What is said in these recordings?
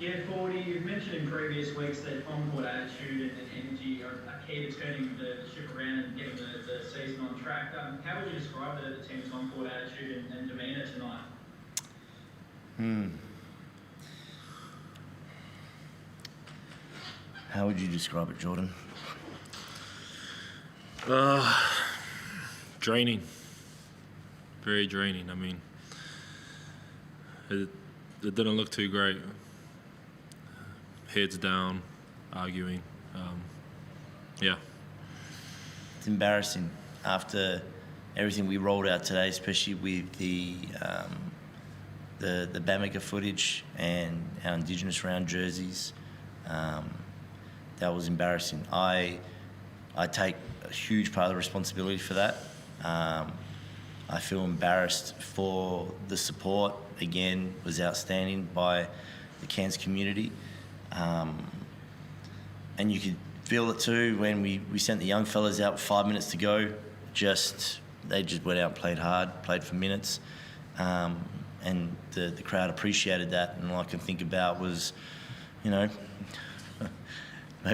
Yeah, Forde, you've mentioned in previous weeks that on-court attitude and energy are key to turning the ship around and getting the season on track. How would you describe the team's on-court attitude and demeanour tonight? How would you describe it, Jordan? Draining. Very draining. I mean, it didn't look too great. Heads down, arguing. Yeah. It's embarrassing after everything we rolled out today, especially with the Bamaga footage and our Indigenous round jerseys. That was embarrassing. I take a huge part of the responsibility for that. I feel embarrassed for the support. Again, was outstanding by the Cairns community. And you could feel it too when we sent the young fellas out with 5 minutes to go. They just went out and played hard, played for minutes. And the crowd appreciated that. And all I can think about was, maybe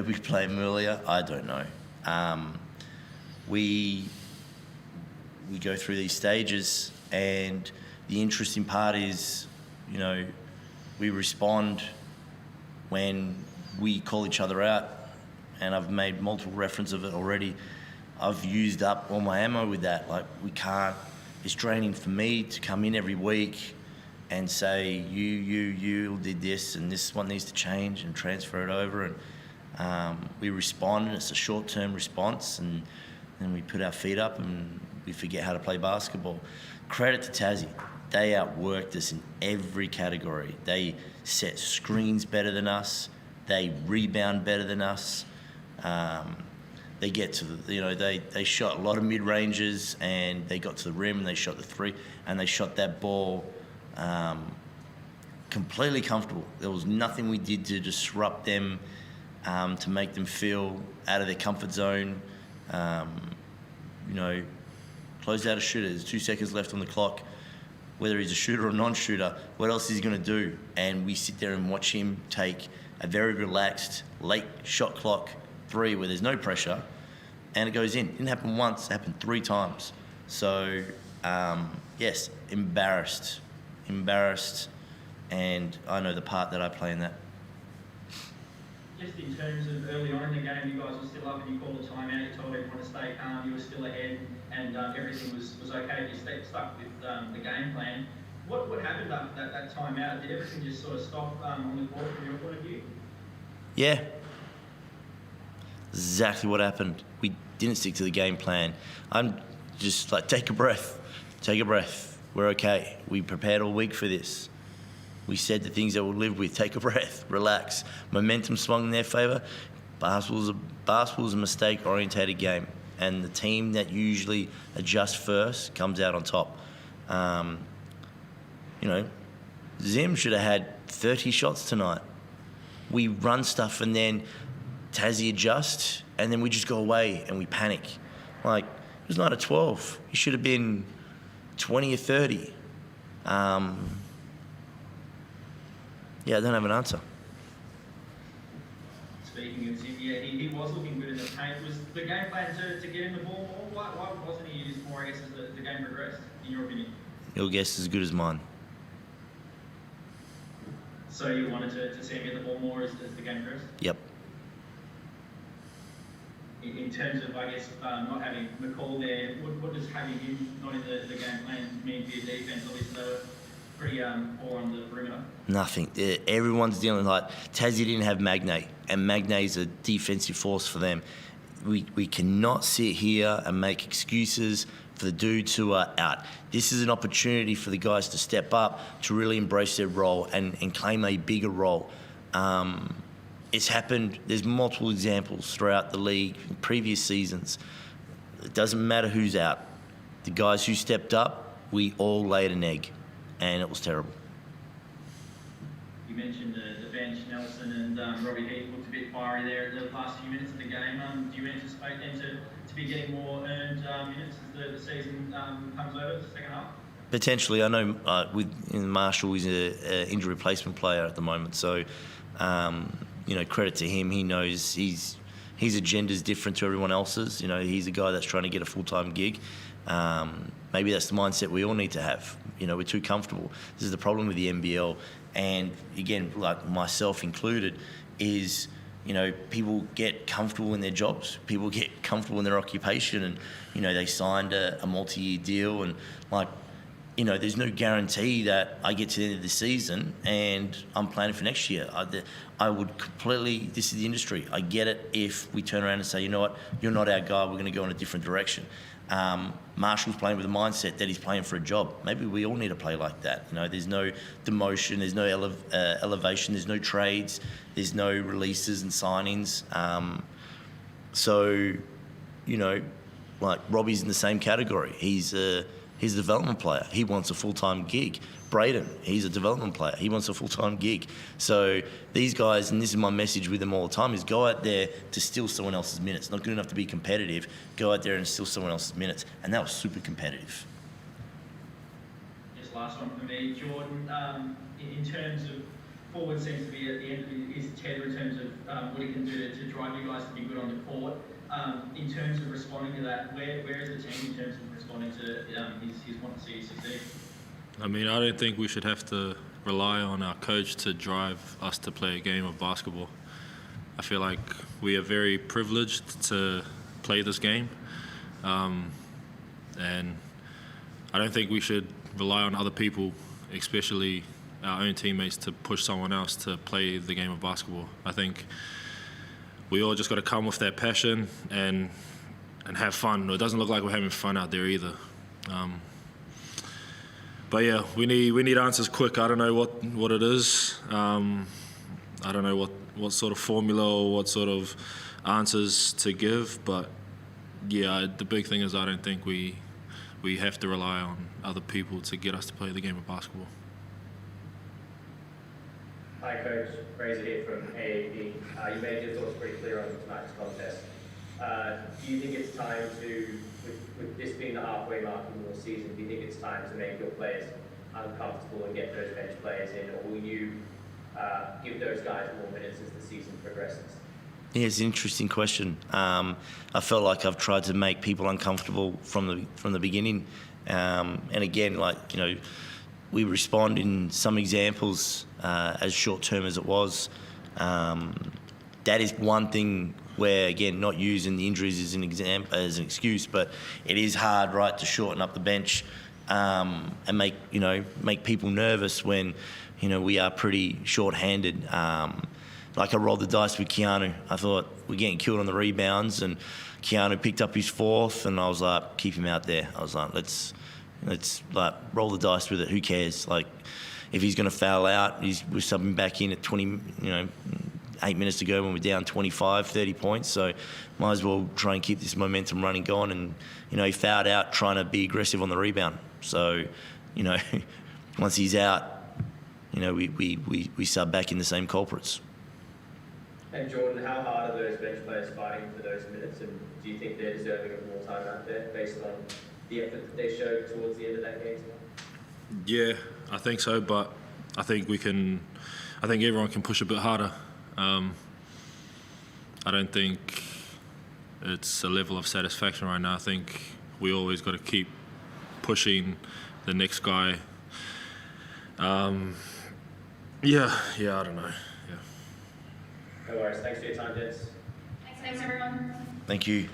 we play them earlier. I don't know. We go through these stages, and the interesting part is, we respond when we call each other out, and I've made multiple reference of it already. I've used up all my ammo with that. Like, we can't. It's draining for me to come in every week and say, you did this, and this one needs to change, and transfer it over, and we respond, and it's a short-term response, and then we put our feet up and we forget how to play basketball. Credit to Tassie. They outworked us in every category. They set screens better than us. They rebound better than us. They get to they shot a lot of mid-ranges, and they got to the rim and they shot the three, and they shot that ball completely comfortable. There was nothing we did to disrupt them, to make them feel out of their comfort zone. Closed out a shooter. There's 2 seconds left on the clock. Whether he's a shooter or non-shooter, what else is he going to do? And we sit there and watch him take a very relaxed, late shot clock three where there's no pressure, and it goes in. It didn't happen once, it happened 3 times. So, yes, embarrassed, and I know the part that I play in that. Just in terms of early on in the game, you guys were still up and you called a timeout, you told everyone to stay calm, you were still ahead, and everything was okay, you stuck with the game plan. What happened after that timeout? Did everything just sort of stop on the court from your point of view? Yeah. Exactly what happened. We didn't stick to the game plan. I'm just like, take a breath. We're okay. We prepared all week for this. We said the things that we'll live with. Take a breath, relax. Momentum swung in their favour. Basketball's a mistake-orientated game, and the team that usually adjusts first comes out on top. Zim should have had 30 shots tonight. We run stuff and then Tassie adjusts, and then we just go away and we panic. Like, it was not a 12. He should have been 20 or 30. I don't have an answer. Speaking of Zim, yeah, he was looking good in the paint. Was the game plan to get him the ball more? Why wasn't he used more, I guess, as the game progressed, in your opinion? Your guess is as good as mine. So you wanted to see him get the ball more as the game progressed? Yep. In terms of, I guess, not having McCall there, what does having him not in the game plan mean for your defence? Obviously, they were pretty poor on the perimeter. Nothing. Everyone's dealing like Tassie didn't have Magnay, and Magnay's a defensive force for them. We cannot sit here and make excuses for the dudes who are out. This is an opportunity for the guys to step up, to really embrace their role and claim a bigger role. It's happened. There's multiple examples throughout the league in previous seasons. It doesn't matter who's out. The guys who stepped up, we all laid an egg, and it was terrible. You mentioned the bench, Nelson and Robbie Heath looked a bit fiery there in the last few minutes of the game. Do you anticipate them to be getting more earned minutes as the season comes over, the second half? Potentially, I know Marshall is a injury replacement player at the moment, so credit to him. He knows his agenda's different to everyone else's. He's a guy that's trying to get a full-time gig. Maybe that's the mindset we all need to have. We're too comfortable. This is the problem with the NBL, and again, like myself included, is people get comfortable in their jobs. People get comfortable in their occupation, and they signed a multi-year deal, and there's no guarantee that I get to the end of the season and I'm planning for next year. I would completely, this is the industry. I get it if we turn around and say, you know what, you're not our guy, we're going to go in a different direction. Marshall's playing with the mindset that he's playing for a job. Maybe we all need to play like that. There's no demotion, there's no elevation, there's no trades, there's no releases and signings. Like Robbie's in the same category. He's a development player. He wants a full-time gig. Braden, he's a development player. He wants a full-time gig. So these guys, and this is my message with them all the time, is go out there to steal someone else's minutes. Not good enough to be competitive. Go out there and steal someone else's minutes. And that was super competitive. Just last one for me, Jordan. In terms of forward seems to be at the end of his tether in terms of what he can do to drive you guys to be good on the court. In terms of responding to that, where is the team in terms of responding to his want to see you succeed? I don't think we should have to rely on our coach to drive us to play a game of basketball. I feel like we are very privileged to play this game, and I don't think we should rely on other people, especially our own teammates, to push someone else to play the game of basketball. I think we all just got to come with that passion and have fun. It doesn't look like we're having fun out there either. But yeah, we need answers quick. I don't know what it is. I don't know what sort of formula or what sort of answers to give. But yeah, the big thing is I don't think we have to rely on other people to get us to play the game of basketball. Hi Coach, Fraser here from AAP. You made your thoughts pretty clear on tonight's contest. Do you think it's time to, with this being the halfway mark in your season, do you think it's time to make your players uncomfortable and get those bench players in, or will you give those guys more minutes as the season progresses? Yeah, it's an interesting question. I felt like I've tried to make people uncomfortable from the beginning, and again, we respond in some examples as short term as it was. That is one thing where, again, not using the injuries as an excuse, but it is hard, right, to shorten up the bench and make people nervous when we are pretty short-handed. I rolled the dice with Keanu. I thought we're getting killed on the rebounds, and Keanu picked up his fourth, and I was like, keep him out there. I was like, let's roll the dice with it. Who cares? If he's going to foul out, we're subbing back in at 8 minutes to go when we're down 25, 30 points. So might as well try and keep this momentum running going. And, he fouled out trying to be aggressive on the rebound. So, once he's out, we sub back in the same culprits. And Jordan, how hard are those bench players fighting for those minutes? And do you think they're deserving of more time out there based on the effort that they showed towards the end of that game? Yeah, I think so, but I think everyone can push a bit harder. I don't think it's a level of satisfaction right now. I think we always got to keep pushing the next guy. I don't know. No worries. Thanks for your time, gents. Thanks, everyone. Thank you.